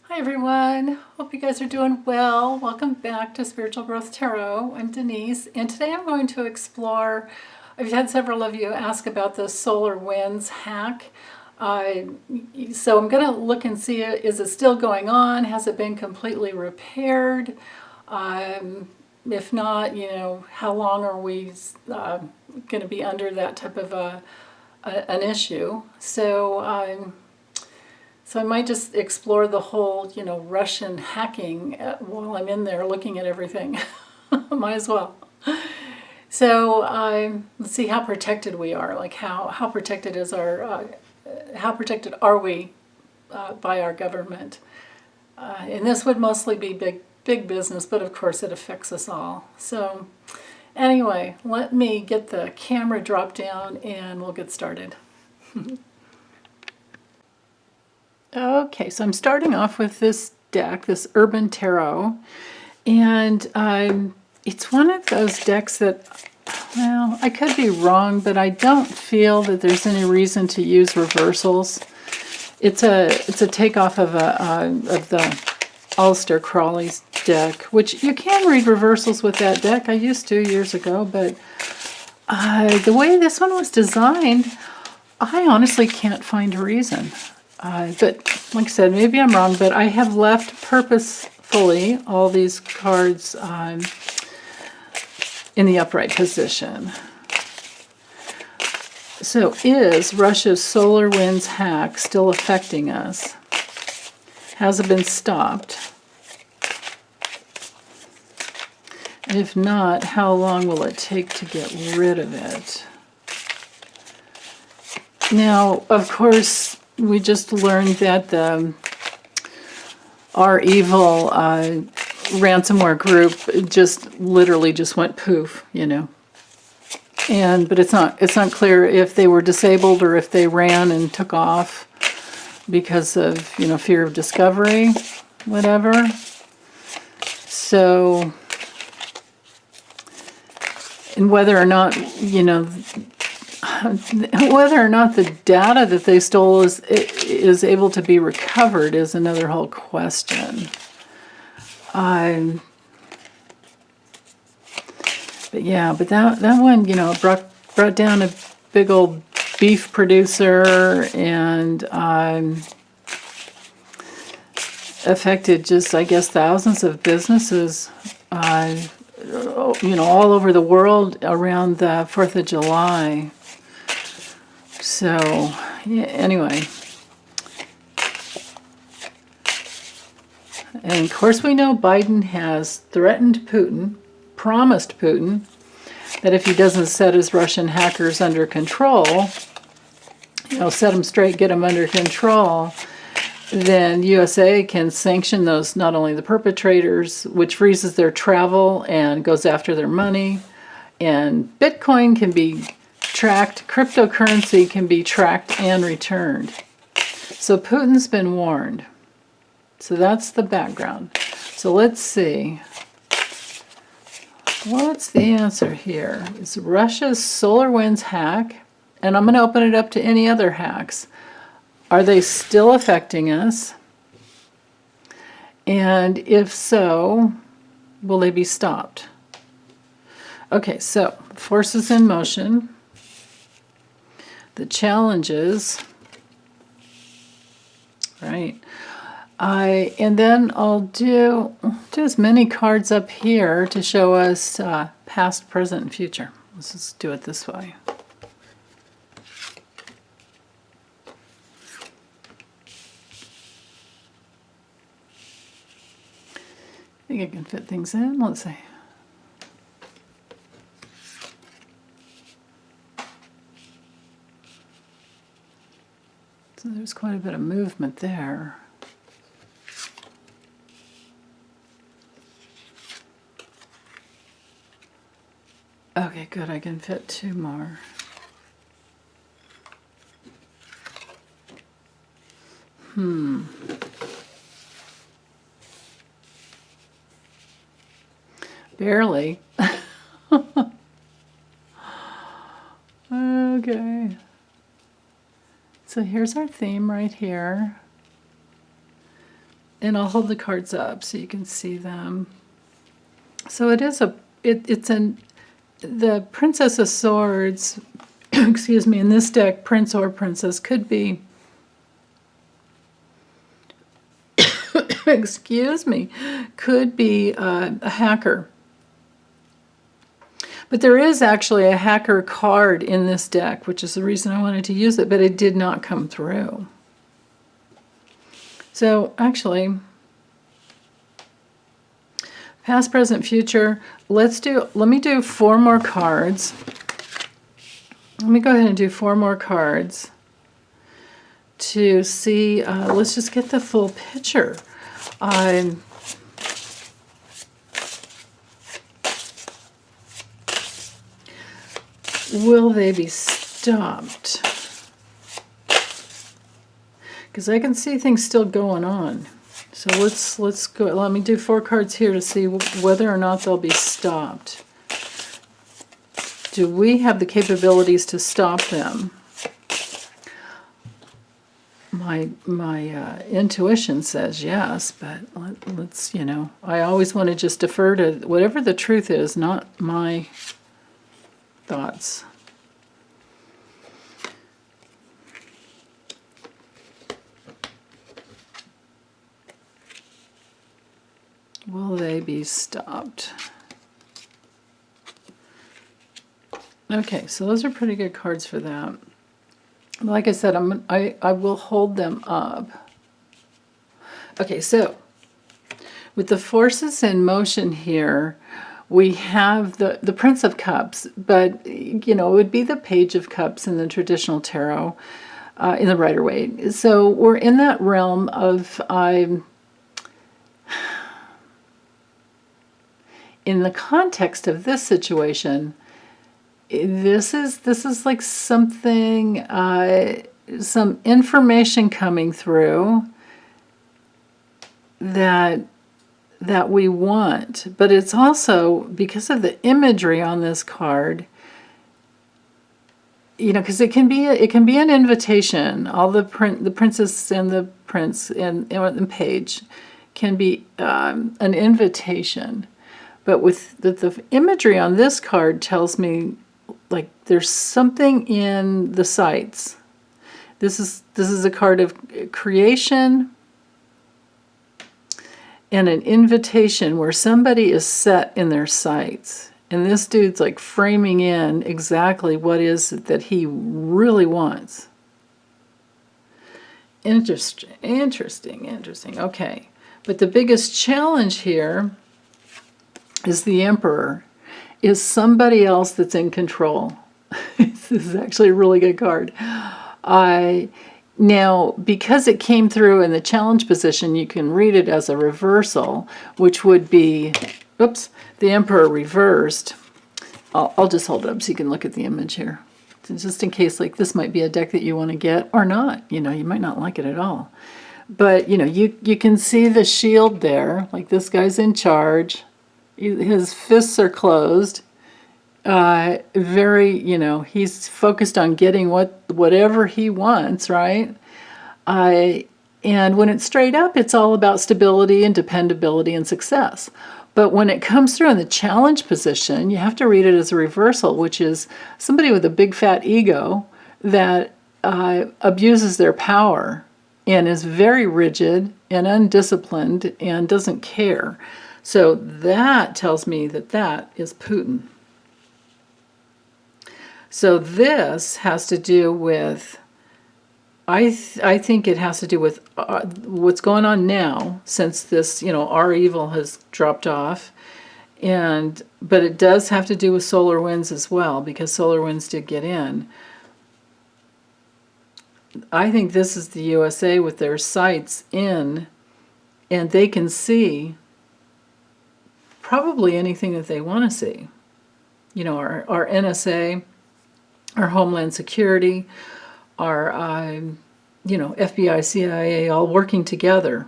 Hi everyone, hope you guys are doing well. Welcome back to Spiritual Growth Tarot. I'm Denise, and today I'm going to explore, I've had several of you ask about the SolarWinds hack. So I'm going to look and see, is it still going on? Has it been completely repaired? If not, how long are we going to be under that type of an issue? So I might just explore the whole, Russian hacking while I'm in there looking at everything. Might as well. So let's see how protected we are. Like how protected is how protected are we by our government? And this would mostly be big business, but of course it affects us all. So anyway, let me get the camera dropped down and we'll get started. Okay, so I'm starting off with this deck, this Urban Tarot, and it's one of those decks that, well, I could be wrong, but I don't feel that there's any reason to use reversals. It's a takeoff of the Aleister Crowley's deck, which you can read reversals with that deck. I used to years ago, but the way this one was designed, I honestly can't find a reason. But like I said, maybe I'm wrong, but I have left purposefully all these cards in the upright position. So is Russia's SolarWinds hack still affecting us? Has it been stopped? And if not, how long will it take to get rid of it? Now, of course, we just learned that our evil ransomware group literally just went poof, but it's not clear if they were disabled or if they ran and took off because of fear of discovery, whatever. So, and whether or not the data that they stole is able to be recovered is another whole question. But that one, brought down a big old beef producer and affected just, I guess, thousands of businesses, all over the world around the 4th of July. So, yeah, anyway. And of course we know Biden has threatened Putin, promised Putin, that if he doesn't set his Russian hackers under control, set them straight, get them under control, then USA can sanction those, not only the perpetrators, which freezes their travel and goes after their money, and Bitcoin can be tracked, cryptocurrency can be tracked and returned. So Putin's been warned. So that's the background. So let's see. What's the answer here? Is Russia's SolarWinds hack, and I'm going to open it up to any other hacks. Are they still affecting us? And if so, will they be stopped? Okay, so forces in motion. The challenges, right? And then I'll do as many cards up here to show us past, present, and future. Let's just do it this way. I think I can fit things in. Let's see. So there's quite a bit of movement there. Okay, good. I can fit 2 more. Barely. Okay. So here's our theme right here. and I'll hold the cards up so you can see them. So it is the Princess of Swords, excuse me, in this deck, Prince or Princess could be, excuse me, could be a hacker. But there is actually a hacker card in this deck, which is the reason I wanted to use it, but it did not come through. So actually, past, present, future, let me do 4 more cards. Let me go ahead and do 4 more cards to see, let's just get the full picture. Will they be stopped? Because I can see things still going on. So let's go. Let me do 4 cards here to see whether or not they'll be stopped. Do we have the capabilities to stop them? My intuition says yes, but let's, you know, I always want to just defer to whatever the truth is, not my thoughts. Will they be stopped? Okay, so those are pretty good cards for that. Like I said, I will hold them up. Okay, so with the forces in motion here, we have the Prince of Cups, but you know, it would be the Page of Cups in the traditional tarot, in the Rider-Waite. So we're in that realm of in the context of this situation, this is like something, some information coming through that we want, but it's also because of the imagery on this card. You know, because it can be an invitation. All the princess and the prince and page can be an invitation. But with the imagery on this card tells me, like, there's something in the sights. This is a card of creation and an invitation where somebody is set in their sights. And this dude's like framing in exactly what is it that he really wants. Interesting. Okay. But the biggest challenge here is the Emperor, is somebody else that's in control. This is actually a really good card. Now, because it came through in the challenge position, you can read it as a reversal, which would be, oops, the Emperor reversed. I'll just hold it up so you can look at the image here. Just in case, like, this might be a deck that you want to get or not. You know, you might not like it at all. But, you know, you can see the shield there. Like, this guy's in charge. His fists are closed. Very, you know, he's focused on getting whatever he wants, right? And when it's straight up, it's all about stability and dependability and success. But when it comes through in the challenge position, you have to read it as a reversal, which is somebody with a big fat ego that abuses their power and is very rigid and undisciplined and doesn't care. So that tells me that that is Putin. So this has to do with, I think it has to do with what's going on now, since this, you know, our evil has dropped off. But it does have to do with SolarWinds as well, because SolarWinds did get in. I think this is the USA with their sights in, and they can see probably anything that they want to see. You know, our NSA, our Homeland Security, our, you know, FBI, CIA, all working together.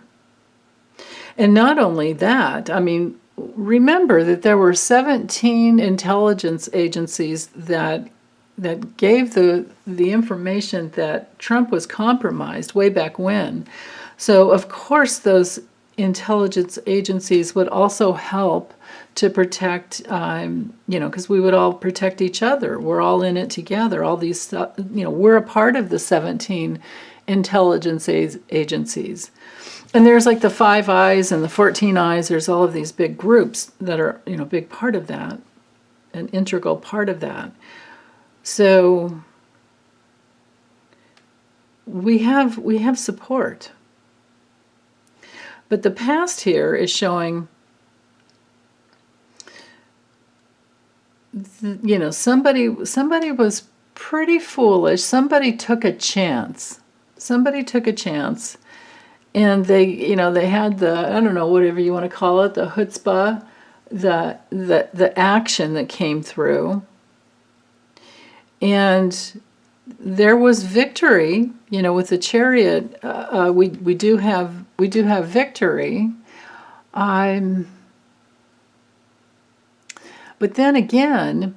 And not only that, I mean, remember that there were 17 intelligence agencies that gave the information that Trump was compromised way back when. So, of course, those intelligence agencies would also help to protect, because we would all protect each other. We're all in it together. All these, we're a part of the 17 intelligence agencies. And there's like the 5 Eyes and the 14 Eyes. There's all of these big groups that are, big part of that, an integral part of that. So we have support. But the past here is showing, somebody was pretty foolish. Somebody took a chance. And they had the, I don't know, whatever you want to call it, the chutzpah, the action that came through. And there was victory, with the chariot. We do have victory. But then again,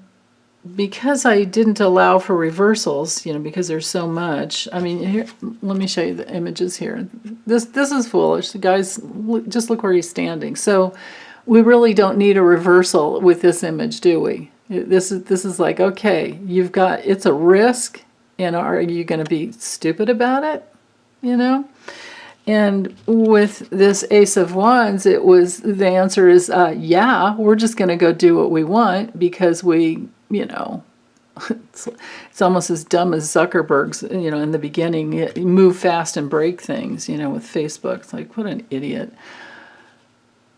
because I didn't allow for reversals, because there's so much. I mean, here, let me show you the images here. This is foolish. The guy's, just look where he's standing. So we really don't need a reversal with this image, do we? This is like, okay, it's a risk, and are you going to be stupid about it? And with this Ace of Wands, the answer is, yeah, we're just going to go do what we want because we, it's almost as dumb as Zuckerberg's, in the beginning, move fast and break things, with Facebook. It's like, what an idiot.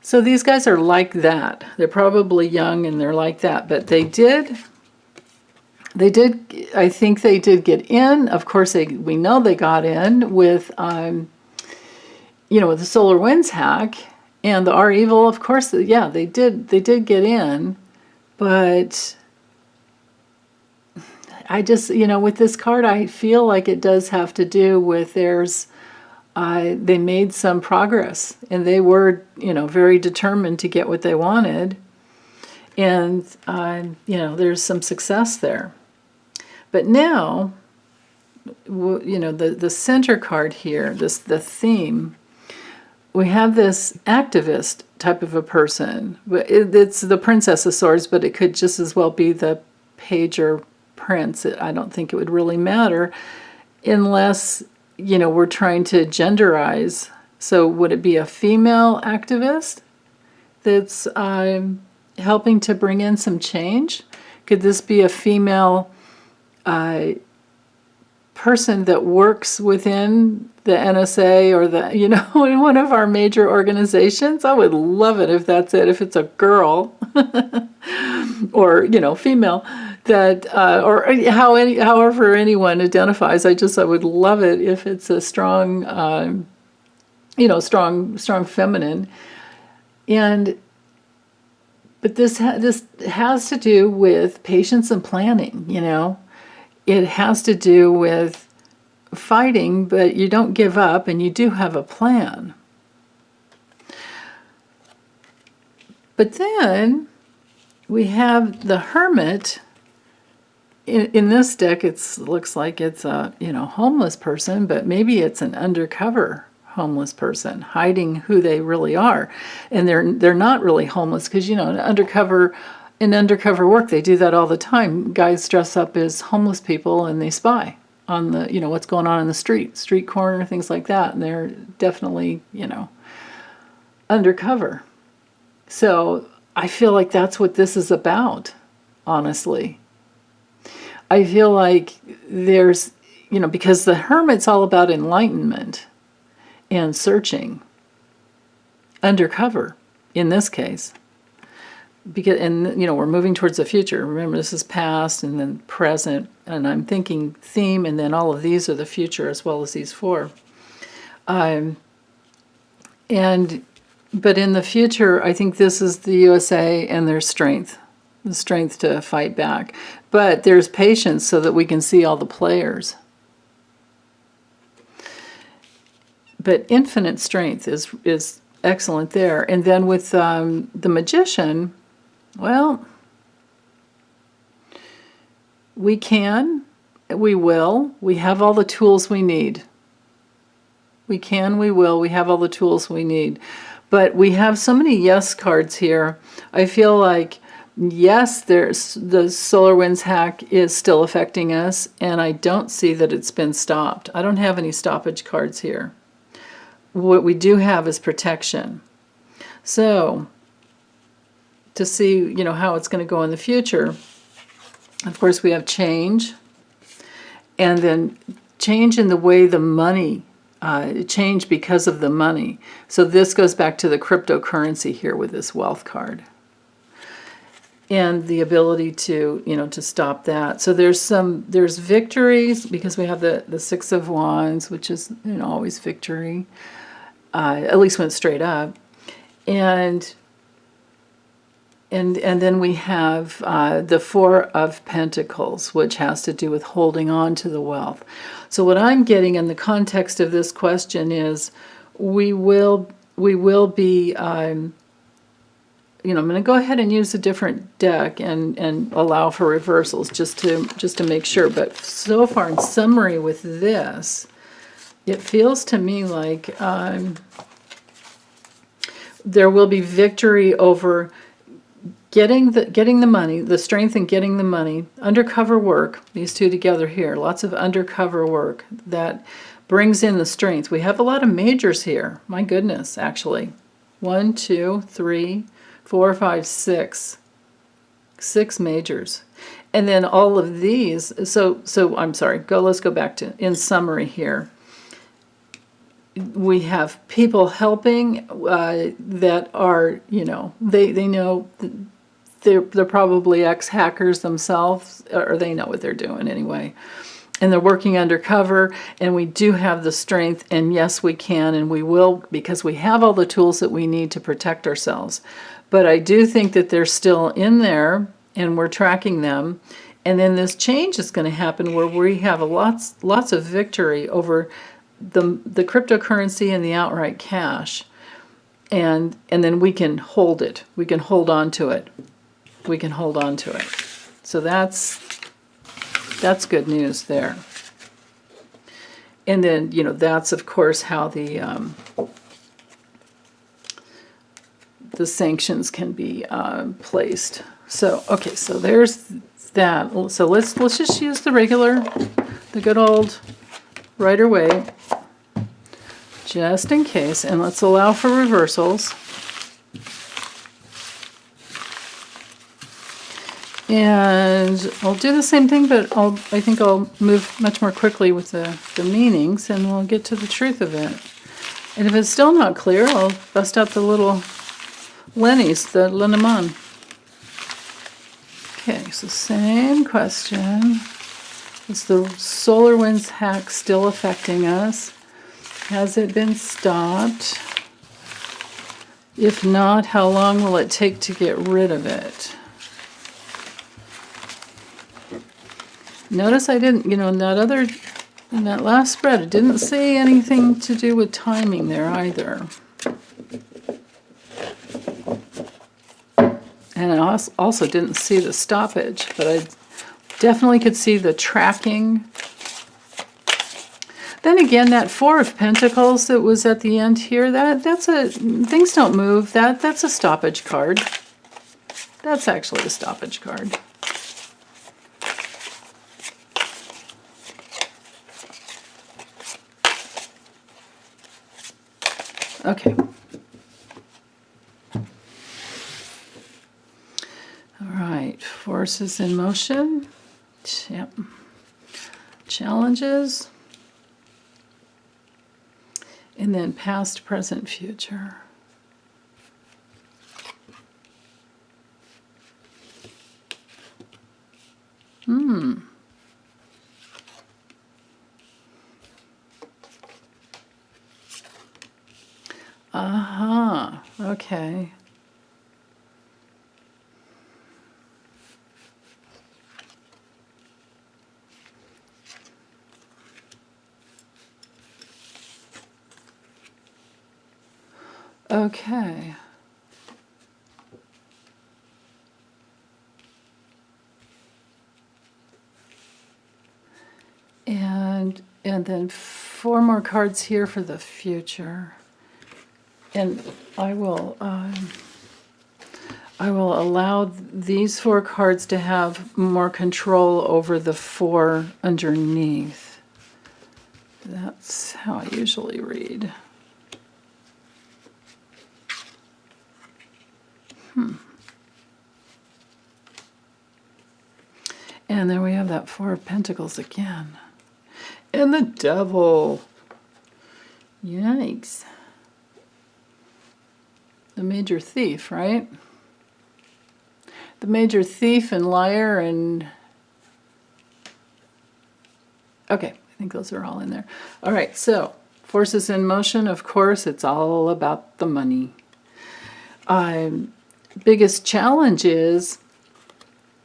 So these guys are like that. They're probably young and they're like that, but I think they did get in. Of course, we know they got in with, with the SolarWinds hack and the R Evil. Of course, yeah, they did get in, but I just, with this card, I feel like it does have to do with they made some progress, and they were, very determined to get what they wanted, and, there's some success there. But now, the center card here, the theme, we have this activist type of a person. It's the Princess of Swords, but it could just as well be the Page or Prince. I don't think it would really matter unless, we're trying to genderize. So would it be a female activist that's helping to bring in some change? Could this be a female person that works within the NSA or in one of our major organizations? I would love it if that's it, if it's a girl or, female, that, or however anyone identifies. I would love it if it's a strong, strong feminine. But this has to do with patience and planning, It has to do with fighting, but you don't give up, and you do have a plan. But then we have the Hermit. In this deck, it looks like it's a homeless person, but maybe it's an undercover homeless person hiding who they really are, and they're not really homeless because in undercover work they do that all the time. Guys dress up as homeless people and they spy on the what's going on in the street corner, things like that, and they're definitely undercover. So I feel like that's what this is about, honestly. I feel like there's, because the Hermit's all about enlightenment and searching, undercover in this case. We're moving towards the future. Remember, this is past and then present, and I'm thinking theme, and then all of these are the future as well as these 4. But in the future, I think this is the USA and their strength. The strength to fight back. But there's patience so that we can see all the players. But infinite strength is excellent there. And then with the Magician, well, we will, we have all the tools we need. We have all the tools we need. But we have so many yes cards here. I feel like, yes, there's the SolarWinds hack is still affecting us, and I don't see that it's been stopped. I don't have any stoppage cards here. What we do have is protection. So, to see, you know, how it's going to go in the future, of course, we have change, and then change in the way the money, change because of the money. So this goes back to the cryptocurrency here with this wealth card. And the ability to, you know, to stop that. So there's victories, because we have the Six of Wands, which is, you know, always victory, at least when it's straight up. And then we have the Four of Pentacles, which has to do with holding on to the wealth. So what I'm getting in the context of this question is, we will be, you know, I'm going to go ahead and use a different deck and allow for reversals just to make sure. But so far, in summary with this, it feels to me like there will be victory over getting the money, the strength in getting the money, undercover work, these two together here, lots of undercover work that brings in the strength. We have a lot of majors here, my goodness, actually. 1, 2, 3, 4, 5, 6. 6 majors. And then all of these, so I'm sorry, let's go back to, in summary here. We have people helping that are, you know, they know they're probably ex-hackers themselves, or they know what they're doing anyway. And they're working undercover, and we do have the strength, and yes, we can, and we will, because we have all the tools that we need to protect ourselves. But I do think that they're still in there, and we're tracking them. And then this change is going to happen where we have lots of victory over the cryptocurrency and the outright cash. And then we can hold it. We can hold on to it. We can hold on to it. So that's good news there. And then, you know, that's of course how the sanctions can be placed. So okay, so there's that. So let's just use the good old Rider-Waite, just in case, and let's allow for reversals. And I'll do the same thing, but I think I'll move much more quickly with the meanings, and we'll get to the truth of it. And if it's still not clear, I'll bust out the little Lennies, the Lenormand. Okay, so same question. Is the SolarWinds hack still affecting us? Has it been stopped? If not, how long will it take to get rid of it? Notice I didn't, you know, in that last spread, it didn't say anything to do with timing there either. And I also didn't see the stoppage, but I definitely could see the tracking. Then again, that Four of Pentacles that was at the end here, that's things don't move. That's a stoppage card. That's actually a stoppage card. Okay. All right, forces in motion. Yep. Challenges. And then past, present, future. Okay. Okay. And then 4 more cards here for the future. And I will allow these 4 cards to have more control over the 4 underneath. That's how I usually read. And then we have that 4 of Pentacles again. And the Devil. Yikes. The major thief, right? The major thief and liar and... Okay, I think those are all in there. All right, so forces in motion, of course, it's all about the money. Biggest challenge is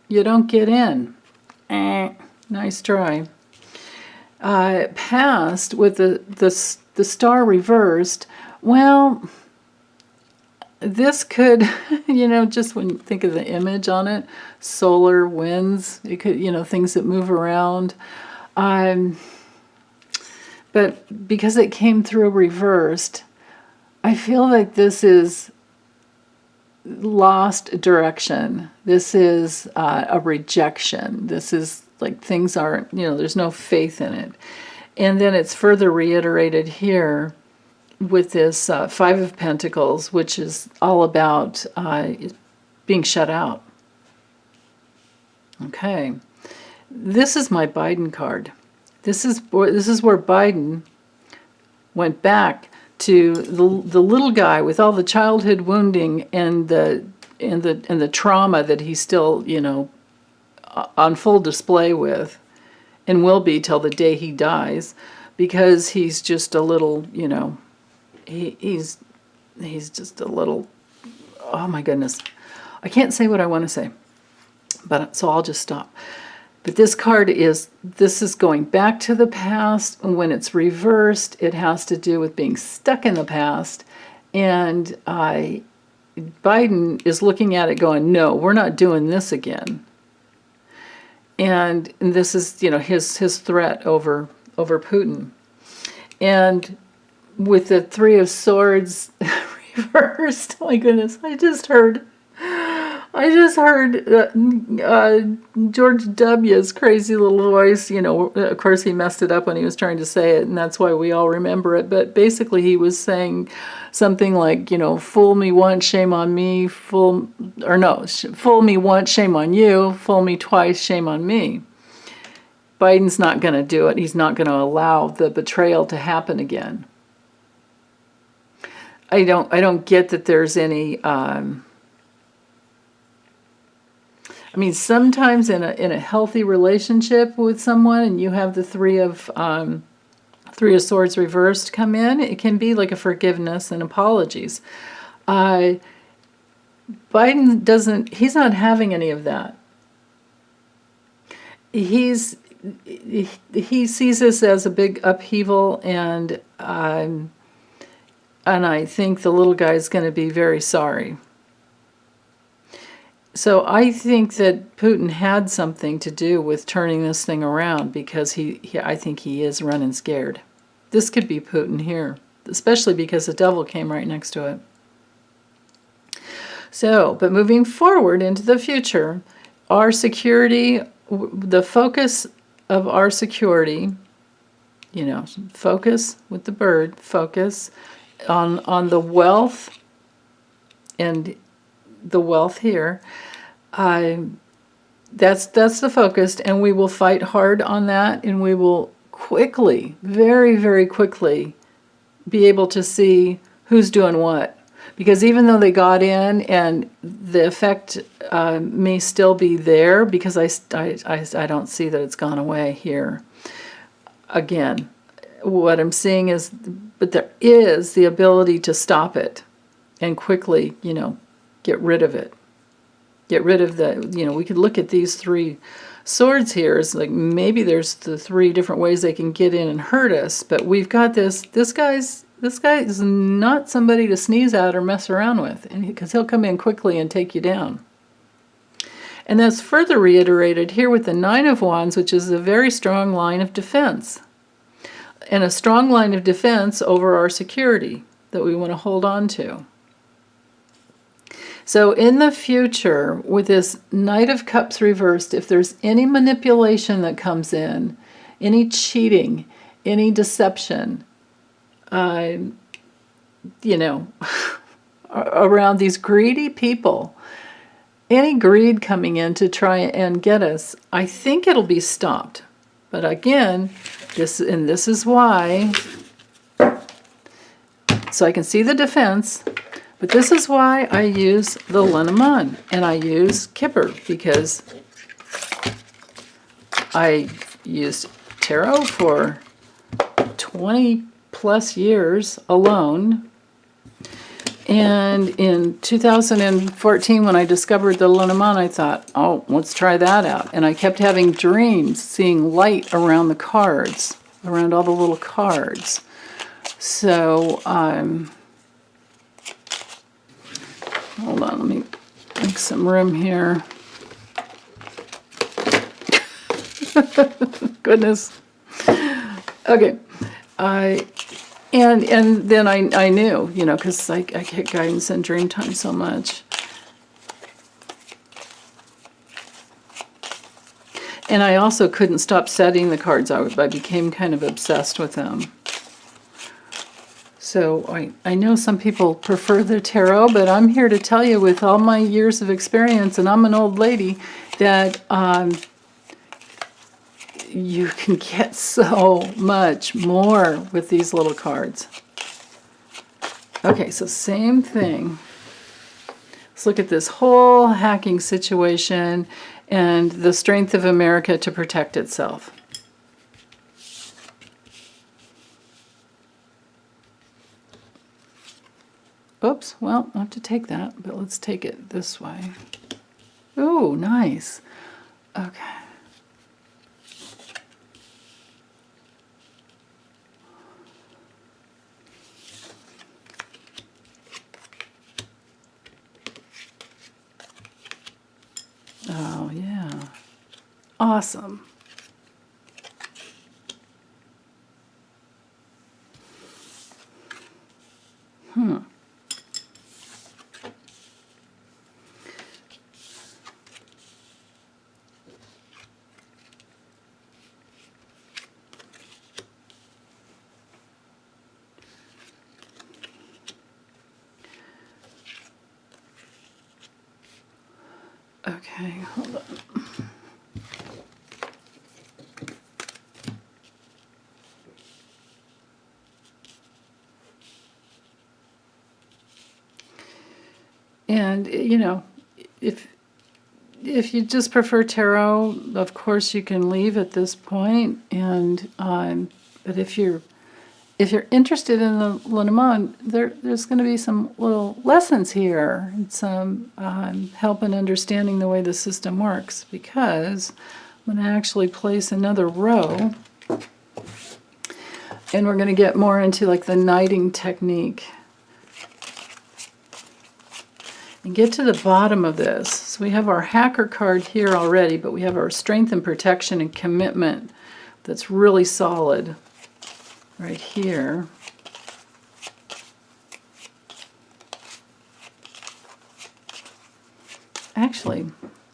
you don't get in. Nice try. Past with the star reversed. Well, this could, just when you think of the image on it, solar winds, it could, things that move around. But because it came through reversed, I feel like this is lost direction. This is a rejection. This is like things aren't, there's no faith in it. And then it's further reiterated here with this 5 of Pentacles, which is all about being shut out. Okay. This is my Biden card. This is where Biden went back to the little guy with all the childhood wounding and the trauma that he's still, on full display with, and will be till the day he dies, because he's just a little, he's just a little, oh my goodness. I can't say what I want to say, so I'll just stop. But this card this is going back to the past, and when it's reversed, it has to do with being stuck in the past, and Biden is looking at it going, no, we're not doing this again. And this is, his threat over Putin. And with the 3 of Swords reversed, oh my goodness, I just heard George W.'s crazy little voice. Of course he messed it up when he was trying to say it, and that's why we all remember it. But basically he was saying something like, fool me once, shame on me, fool me once, shame on you, fool me twice, shame on me. Biden's not going to do it. He's not going to allow the betrayal to happen again. I don't get that there's any... sometimes in a healthy relationship with someone, and you have the 3 of Swords reversed come in, it can be like a forgiveness and apologies. Biden he's not having any of that. He sees this as a big upheaval, and I think the little guy is going to be very sorry. So I think that Putin had something to do with turning this thing around, because I think he is running scared. This could be Putin here, especially because the Devil came right next to it. So, but moving forward into the future, our security, the focus of our security, focus with the bird, focus on the wealth and the wealth here. That's the focus, and we will fight hard on that, and we will quickly, very, very quickly, be able to see who's doing what. Because even though they got in, and the effect may still be there, because I don't see that it's gone away here. Again, what I'm seeing is, but there is the ability to stop it and quickly, get rid of it. Get rid of we could look at these 3 swords here as like maybe there's the 3 different ways they can get in and hurt us, but we've got this guy is not somebody to sneeze at or mess around with, because he'll come in quickly and take you down. And that's further reiterated here with the 9 of Wands, which is a very strong line of defense. And a strong line of defense over our security. that we want to hold on to. So in the future, with this Knight of Cups reversed, if there's any manipulation that comes in, any cheating, any deception, you know, around these greedy people, any greed coming in to try and get us, I think it'll be stopped. But again, this is why, so I can see the defense, but this is why I use the Lenormand and I use Kipper, because I used tarot for 20 plus years alone. And in 2014, when I discovered the Lenormand, I thought, oh, let's try that out. And I kept having dreams, seeing light around the cards, around all the little cards. So, hold on, let me make some room here. Goodness. Okay. And then I knew, you know, because I get guidance in dream time so much. And I also couldn't stop setting the cards. I became kind of obsessed with them. So I know some people prefer the tarot, but I'm here to tell you, with all my years of experience, and I'm an old lady, that you can get so much more with these little cards. Okay, so same thing. Let's look at this whole hacking situation and the strength of America to protect itself. Oops, well, I have to take that, but let's take it this way. Oh, nice. Okay. Oh, yeah. Awesome. Okay, hold on. And, you know, if you just prefer tarot, of course you can leave at this point. And but if you're interested in the Lenormand, there's going to be some little lessons here, and some help in understanding the way the system works, because I'm going to actually place another row, and we're going to get more into like the knighting technique and get to the bottom of this. So we have our hacker card here already, but we have our strength and protection and commitment that's really solid right here. Actually,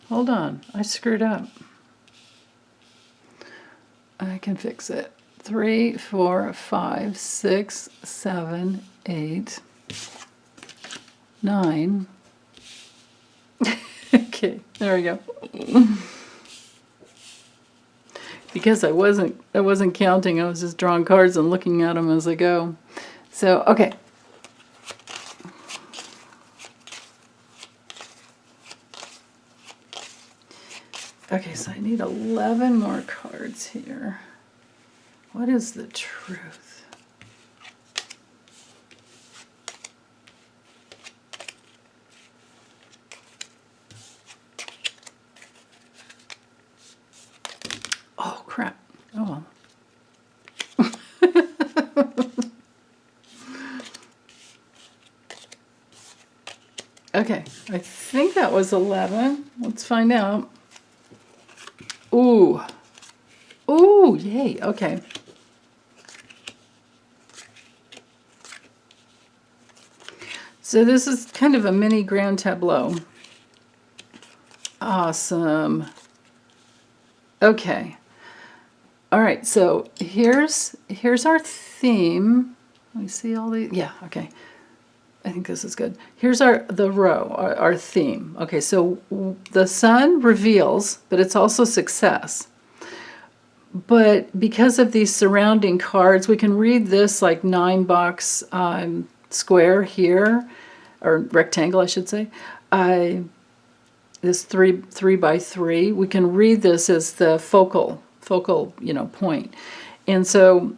hold on, I screwed up. I can fix it. 3, 4, 5, 6, 7, 8, 9. Okay, there we go. Because I wasn't counting, I was just drawing cards and looking at them as I go. So, okay. Okay, so I need 11 more cards here. What is the truth? Oh, crap. Oh, well. Okay, I think that was 11. Let's find out. Ooh. Ooh, yay. Okay. So this is kind of a mini grand tableau. Awesome. Okay. All right, so here's our theme. Let me see all the, yeah, okay. I think this is good. Here's the row, our theme. Okay, so the sun reveals, but it's also success. But because of these surrounding cards, we can read this like 9-box square here, or rectangle, I should say. This 3 by 3. We can read this as the focal, point. And so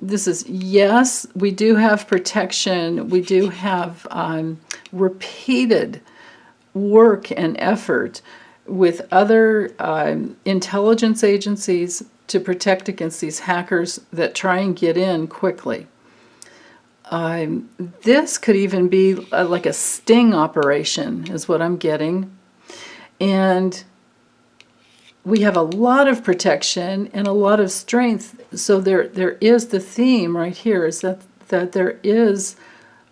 this is, yes, we do have protection. We do have repeated work and effort with other intelligence agencies to protect against these hackers that try and get in quickly. This could even be like a sting operation, is what I'm getting. And we have a lot of protection and a lot of strength. So there is the theme right here, is that there is,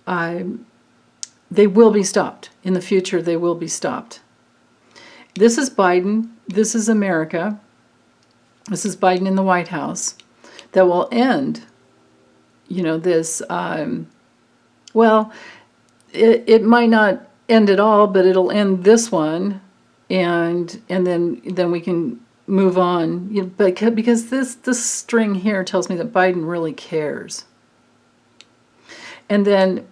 they will be stopped. In the future, they will be stopped. This is Biden. This is America. This is Biden in the White House. That will end, this, well, it might not end at all, but it'll end this one. And then we can move on, because this string here tells me that Biden really cares. And then,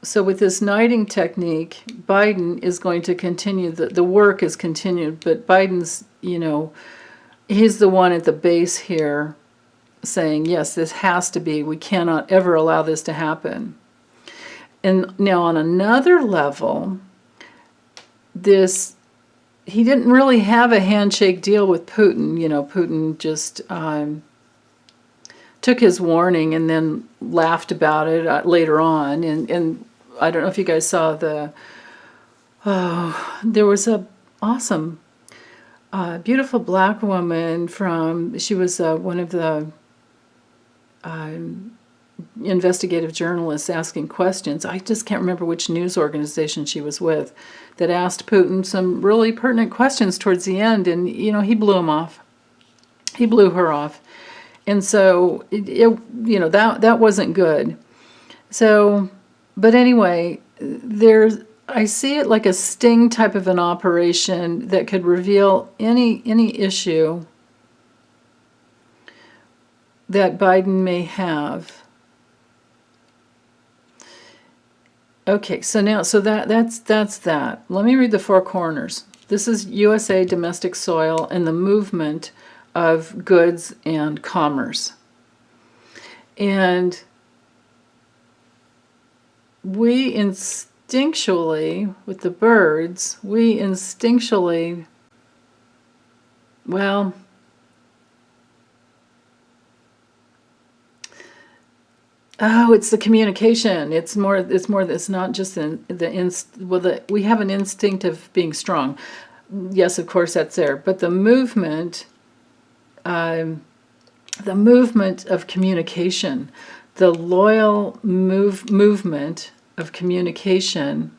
so with this knighting technique, Biden is going to continue, the work is continued, but Biden's, he's the one at the base here saying, yes, this has to be, we cannot ever allow this to happen. And now on another level, he didn't really have a handshake deal with Putin. Putin just took his warning and then laughed about it later on. And I don't know if you guys saw there was a awesome, beautiful black woman she was one of the investigative journalists asking questions. I just can't remember which news organization she was with, that asked Putin some really pertinent questions towards the end, and he blew him off. He blew her off, and so that wasn't good. So, but anyway, I see it like a sting type of an operation that could reveal any issue that Biden may have. Okay, so now, that's that. Let me read the four corners. This is USA domestic soil and the movement of goods and commerce. And we instinctually, with the birds, well, oh, it's the communication. It's not just we have an instinct of being strong. Yes, of course that's there. But the movement of communication, the loyal movement of communication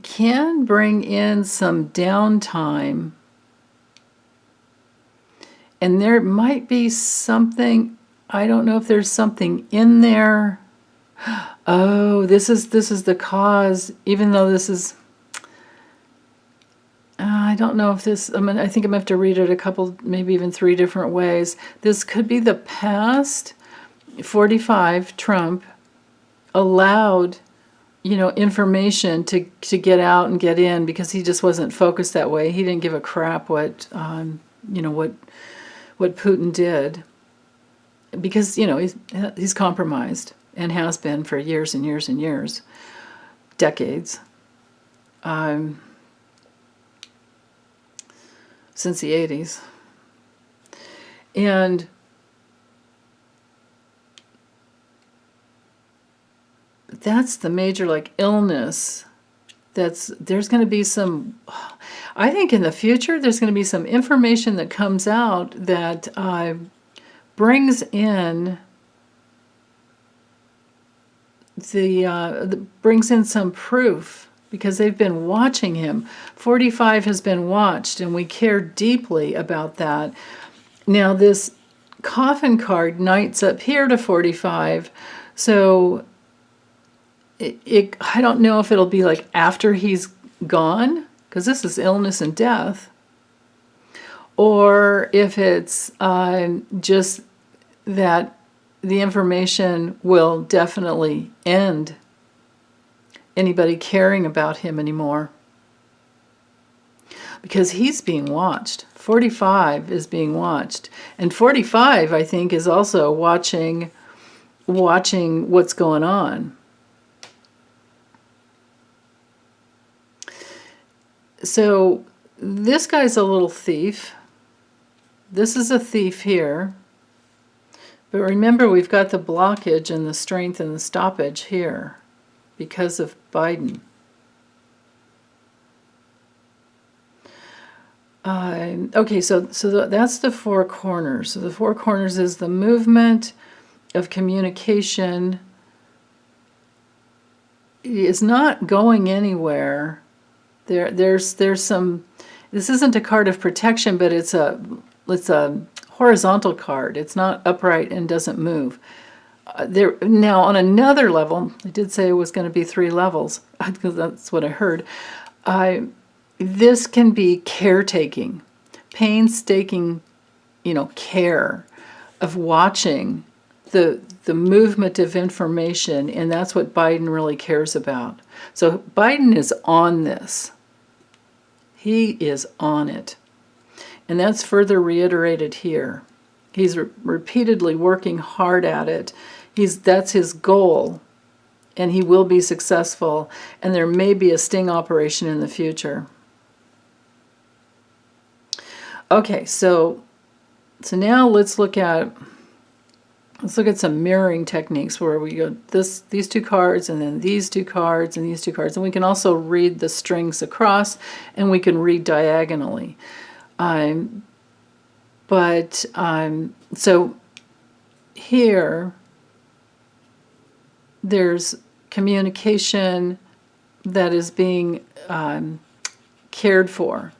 can bring in some downtime. And there might be something, I don't know if there's something in there. Oh, this is the cause, even though this is, I don't know if this, I think I'm going to have to read it a couple, maybe even 3 different ways. This could be the past. 45, Trump allowed, information to get out and get in because he just wasn't focused that way. He didn't give a crap what Putin did, because he's compromised and has been for years and years and years, decades, since the 80s. And that's the major illness. There's going to be some, I think in the future there's going to be some information that comes out that brings in brings in some proof, because they've been watching him. 45 has been watched, and we care deeply about that. Now this coffin card knights up here to 45, so I don't know if it'll be like after he's gone, because this is illness and death, or if it's just that the information will definitely end anybody caring about him anymore. Because he's being watched. 45 is being watched. And 45, I think, is also watching what's going on. So this guy's a little thief. This is a thief here. But remember, we've got the blockage and the strength and the stoppage here because of Biden. Okay, so that's the four corners. So the four corners is the movement of communication. It's not going anywhere. There's some. This isn't a card of protection, but it's a horizontal card. It's not upright and doesn't move. Now, on another level, I did say it was going to be 3 levels, because that's what I heard. This can be caretaking, painstaking, care of watching the movement of information, and that's what Biden really cares about. So Biden is on this. He is on it. And that's further reiterated here. He's repeatedly working hard at it. That's his goal, and he will be successful, and there may be a sting operation in the future. Okay, so now let's look at some mirroring techniques where we go these 2 cards, and then these 2 cards, and these 2 cards, and we can also read the strings across, and we can read diagonally. So here, there's communication that is being cared for.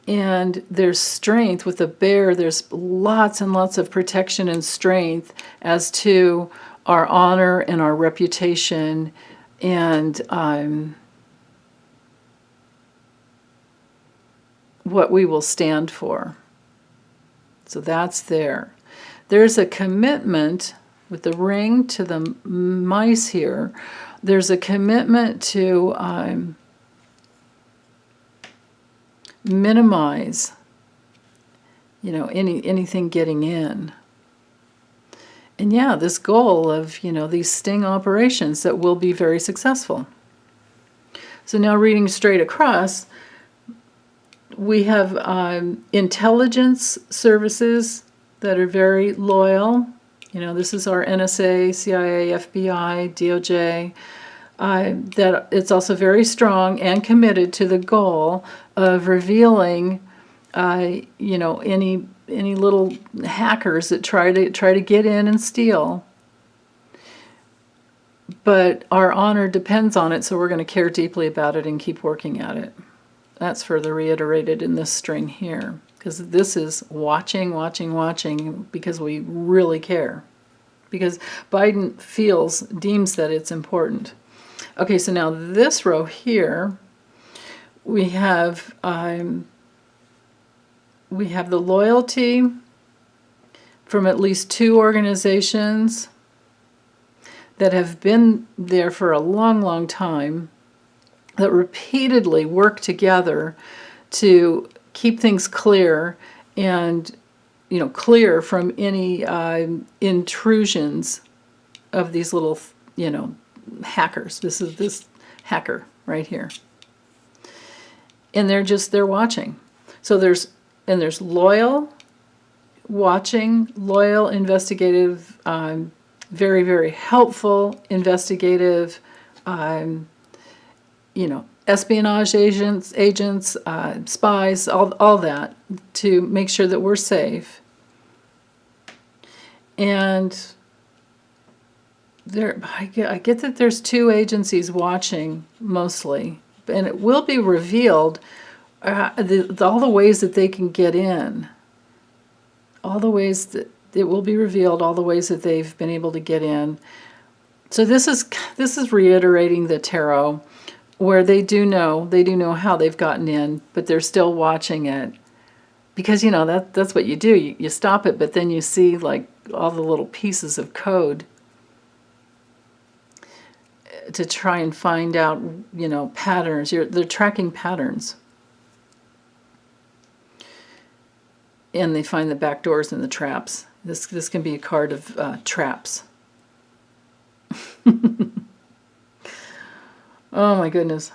And there's strength with the bear. There's lots and lots of protection and strength as to our honor and our reputation, and what we will stand for. So that's there. There's a commitment with the ring to the mice here. There's a commitment to minimize, anything getting in. And yeah, this goal of, these sting operations that will be very successful. So now reading straight across, we have intelligence services that are very loyal. This is our NSA, CIA, FBI, DOJ. That it's also very strong and committed to the goal of revealing, any little hackers that try to get in and steal. But our honor depends on it, so we're going to care deeply about it and keep working at it. That's further reiterated in this string here, because this is watching, because we really care. Because Biden deems that it's important. Okay, so now this row here, we have the loyalty from at least 2 organizations that have been there for a long, long time, that repeatedly work together to keep things clear and, clear from any intrusions of these little, hackers. This is this hacker right here. And they're watching. So there's loyal, watching, loyal, investigative, very, very helpful, investigative, espionage agents, spies, all that, to make sure that we're safe. And I get that there's 2 agencies watching mostly, and it will be revealed all the ways that they can get in. All the ways that it will be revealed, all the ways that they've been able to get in. So this is reiterating the tarot, where they do know how they've gotten in, but they're still watching it. Because, that's what you do. You stop it, but then you see, like, all the little pieces of code to try and find out, patterns. They're tracking patterns. And they find the back doors and the traps. This can be a card of traps. Oh my goodness.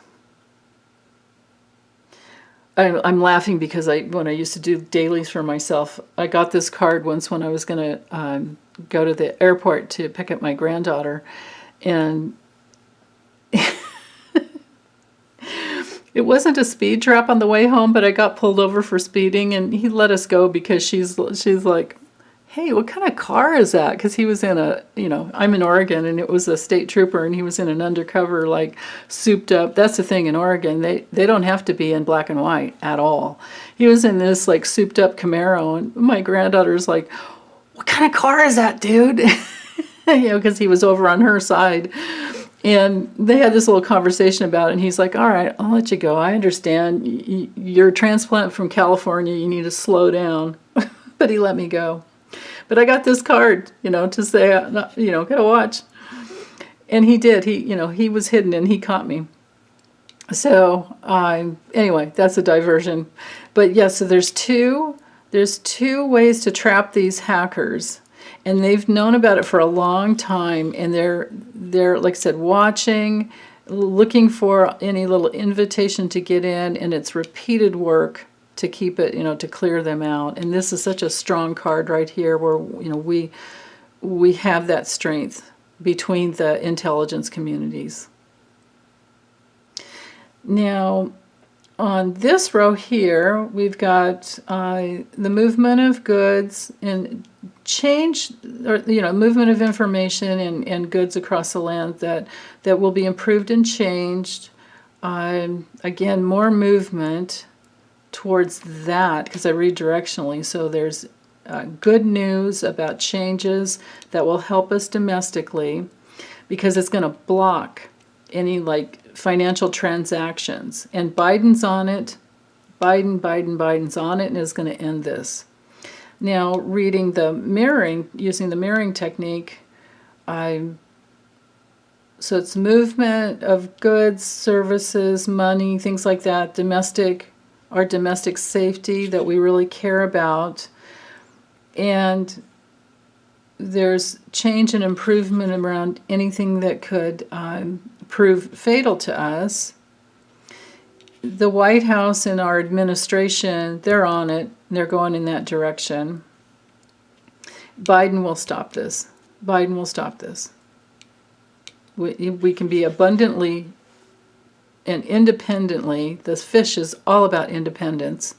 I'm laughing because when I used to do dailies for myself, I got this card once when I was going to go to the airport to pick up my granddaughter, and it wasn't a speed trap on the way home, but I got pulled over for speeding, and he let us go because she's like, hey, what kind of car is that? Because he was in I'm in Oregon, and it was a state trooper, and he was in an undercover, like, souped up. That's the thing in Oregon. They don't have to be in black and white at all. He was in this, like, souped up Camaro, and my granddaughter's like, what kind of car is that, dude? Because he was over on her side. And they had this little conversation about it, and he's like, all right, I'll let you go. I understand. You're a transplant from California. You need to slow down. But he let me go. But I got this card, to say, gotta watch. And he did. He was hidden, and he caught me. So, anyway, that's a diversion. But yeah, so there's two ways to trap these hackers. And they've known about it for a long time, and they're like I said, watching, looking for any little invitation to get in, and it's repeated work to keep it, to clear them out. And this is such a strong card right here, where we have that strength between the intelligence communities. Now, on this row here, we've got the movement of goods and change, or movement of information and goods across the land that will be improved and changed. Again, more movement towards that, because I read directionally. So there's good news about changes that will help us domestically, because it's going to block any, like, financial transactions. And Biden's on it. Biden's on it, and is going to end this. Now, reading the mirroring, using the mirroring technique, so it's movement of goods, services, money, things like that, our domestic safety that we really care about. And there's change and improvement around anything that could prove fatal to us. The White House and our administration, they're on it. They're going in that direction. Biden will stop this. Biden will stop this. We can be abundantly and independently. This fish is all about independence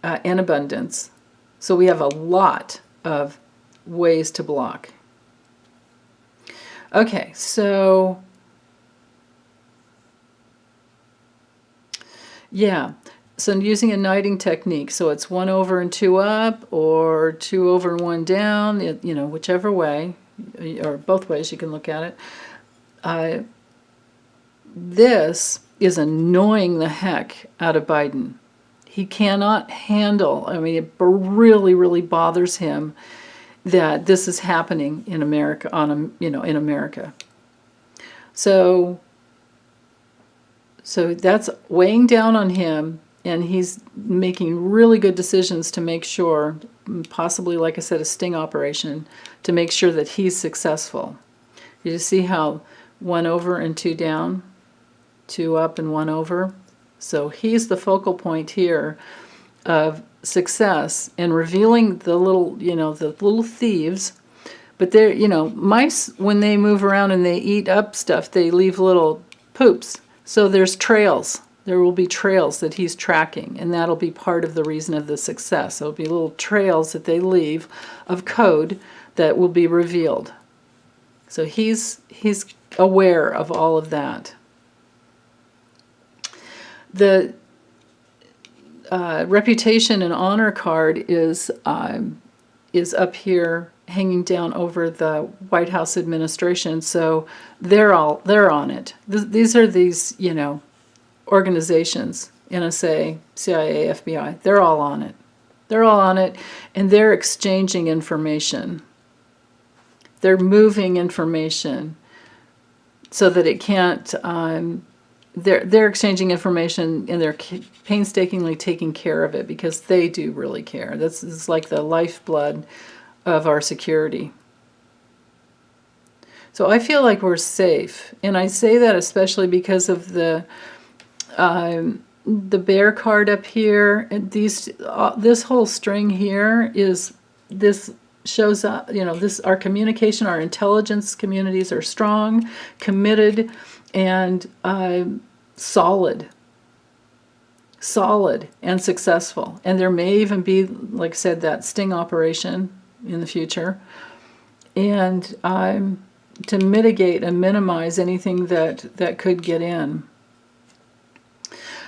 and abundance. So we have a lot of ways to block. Okay, so yeah, so I'm using a knighting technique. So it's 1 over and 2 up, or 2 over and 1 down, whichever way, or both ways you can look at it. This is annoying the heck out of Biden. He cannot handle, it really, really bothers him that this is happening in America, in America. So that's weighing down on him, and he's making really good decisions to make sure, possibly, like I said, a sting operation, to make sure that he's successful. You just see how 1 over and 2 down, 2 up and 1 over. So he's the focal point here of success and revealing the little thieves. But they're, mice, when they move around and they eat up stuff, they leave little poops. So there's trails. There will be trails that he's tracking, and that'll be part of the reason of the success. There'll be little trails that they leave of code that will be revealed. So he's aware of all of that. The reputation and honor card is up here, hanging down over the White House administration. So they're on it. These are these, you know, organizations, NSA, CIA, FBI. They're all on it. They're all on it, and they're exchanging information. They're moving information so that it can't. They're exchanging information, and they're painstakingly taking care of it because they do really care. This is like the lifeblood of our security. So I feel like we're safe, and I say that especially because of the bear card up here. And this whole string here shows up. You know, our communication, our intelligence communities are strong, committed, and solid and successful. And there may even be, like I said, that sting operation in the future, and to mitigate and minimize anything that could get in.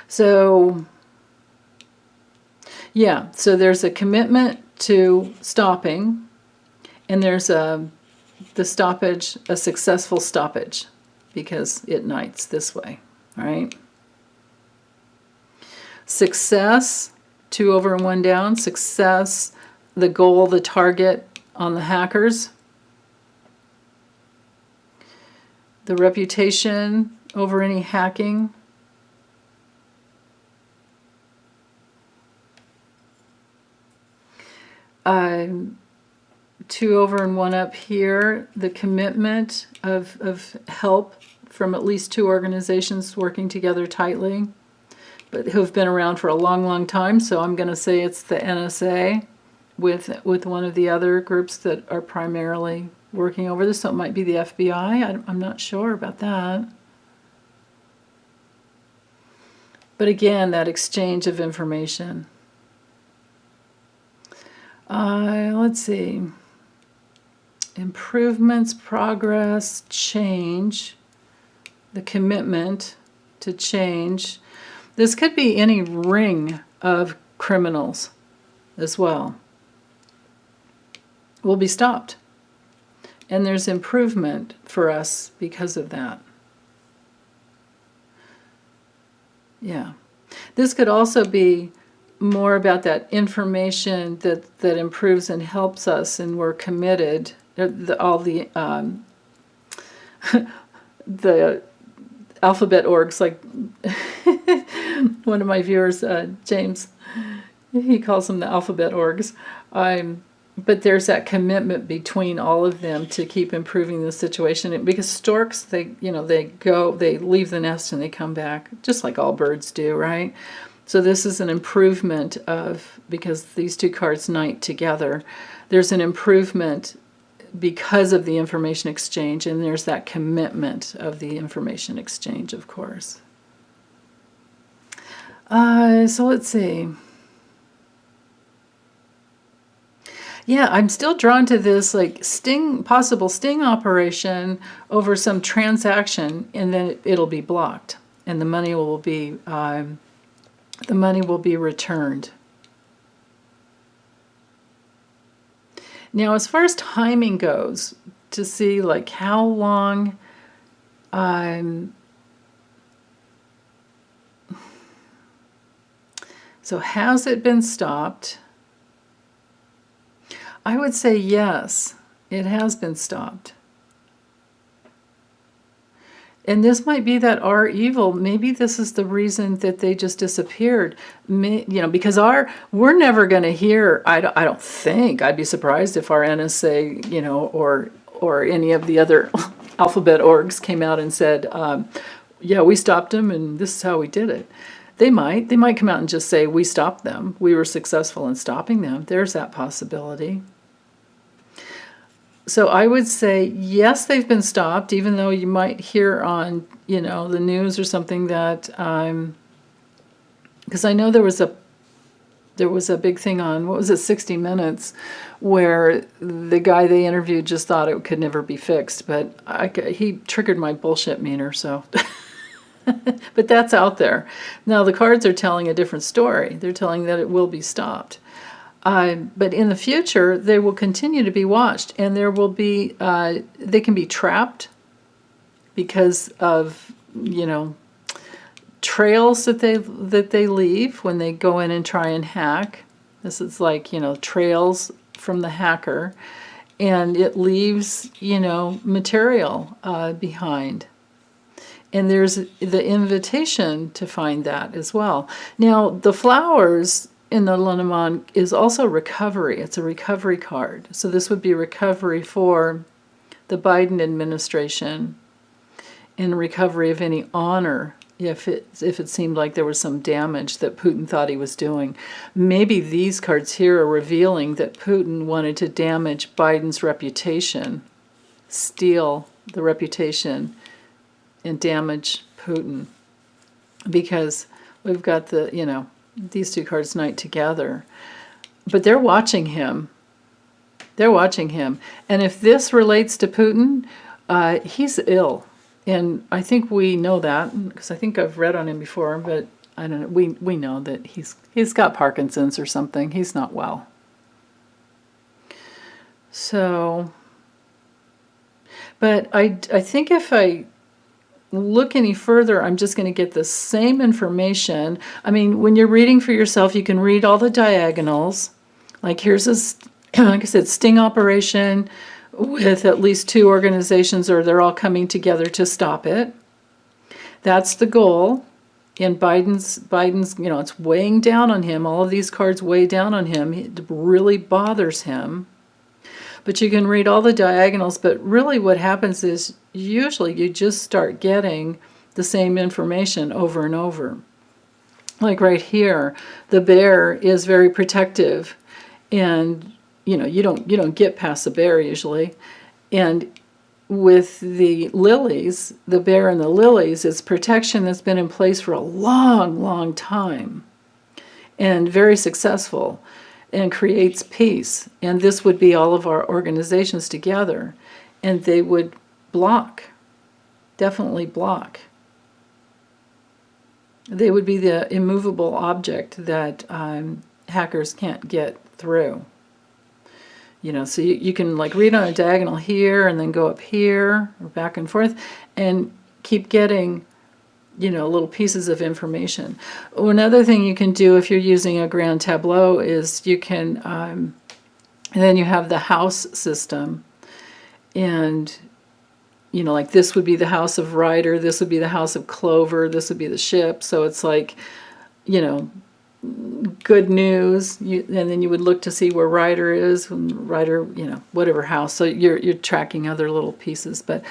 So yeah, so there's a commitment to stopping, and there's the stoppage, a successful stoppage, because it nights this way, right? Success, 2 over and 1 down. Success, the goal, the target on the hackers. The reputation over any hacking. Two over and 1 up here, the commitment of help from at least 2 organizations working together tightly, but who have been around for a long, long time. So I'm going to say it's the NSA with one of the other groups that are primarily working over this. So it might be the FBI. I'm not sure about that. But again, that exchange of information. Let's see. Improvements, progress, change, the commitment to change. This could be any ring of criminals as well. Will be stopped. And there's improvement for us because of that. Yeah. This could also be more about that information that improves and helps us, and we're committed. All the the alphabet orgs, like one of my viewers, James, he calls them the alphabet orgs. But there's that commitment between all of them to keep improving the situation. Because storks, they leave the nest and they come back, just like all birds do, right? So this is an improvement because these 2 cards night together, there's an improvement because of the information exchange, and there's that commitment of the information exchange, of course. So let's see. Yeah, I'm still drawn to this like possible sting operation over some transaction, and then it'll be blocked, and the money will be returned. Now, as far as timing goes, to see like how long so has it been stopped? I would say yes, it has been stopped. And this might be that our evil, maybe this is the reason that they just disappeared. Because we're never going to hear, I don't think, I'd be surprised if our NSA, or any of the other alphabet orgs came out and said, yeah, we stopped them and this is how we did it. They might come out and just say, we stopped them. We were successful in stopping them. There's that possibility. So I would say, yes, they've been stopped, even though you might hear on, the news or something that, because I know there was a big thing on, what was it, 60 Minutes, where the guy they interviewed just thought it could never be fixed, but he triggered my bullshit meter, so. But that's out there. Now the cards are telling a different story. They're telling that it will be stopped. But in the future, they will continue to be watched, and there will be, they can be trapped because of, trails that they leave when they go in and try and hack. This is like, trails from the hacker, and it leaves, material behind. And there's the invitation to find that as well. Now, the flowers in the Lenormand is also recovery. It's a recovery card. So this would be recovery for the Biden administration and recovery of any honor if it seemed like there was some damage that Putin thought he was doing. Maybe these cards here are revealing that Putin wanted to damage Biden's reputation, steal the reputation, and damage Putin, because we've got these two cards night together. But they're watching him. They're watching him. And if this relates to Putin, he's ill. And I think we know that, because I think I've read on him before, but I don't know. We know that he's got Parkinson's or something. He's not well. So, but I think if I look any further, I'm just going to get the same information. I mean, when you're reading for yourself, you can read all the diagonals. Like here's like I said, sting operation with at least 2 organizations, or they're all coming together to stop it. That's the goal. And Biden's, it's weighing down on him. All of these cards weigh down on him. It really bothers him. But you can read all the diagonals, but really what happens is usually you just start getting the same information over and over. Like right here, the bear is very protective, and you don't get past the bear usually. And with the lilies, the bear and the lilies, it's protection that's been in place for a long, long time and very successful, and creates peace. And this would be all of our organizations together, and they would block, definitely block. They would be the immovable object that hackers can't get through. So you can like read on a diagonal here and then go up here or back and forth and keep getting little pieces of information. Another thing you can do if you're using a grand tableau is you can, and then you have the house system, and like this would be the house of Rider, this would be the house of Clover, this would be the ship. So it's like, good news, and then you would look to see where Rider is, and Rider, whatever house. So you're tracking other little pieces, but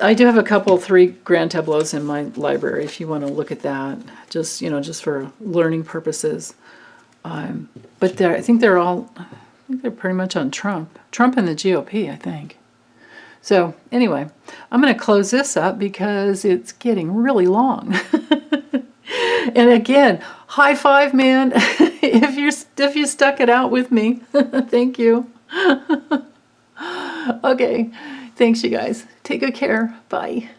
I do have a couple, 3 grand tableaus in my library if you want to look at that, just for learning purposes. But I think they're pretty much on Trump and the GOP, I think. So anyway, I'm going to close this up because it's getting really long. And again, high five, man, if you stuck it out with me. Thank you. Okay. Thanks, you guys. Take good care. Bye.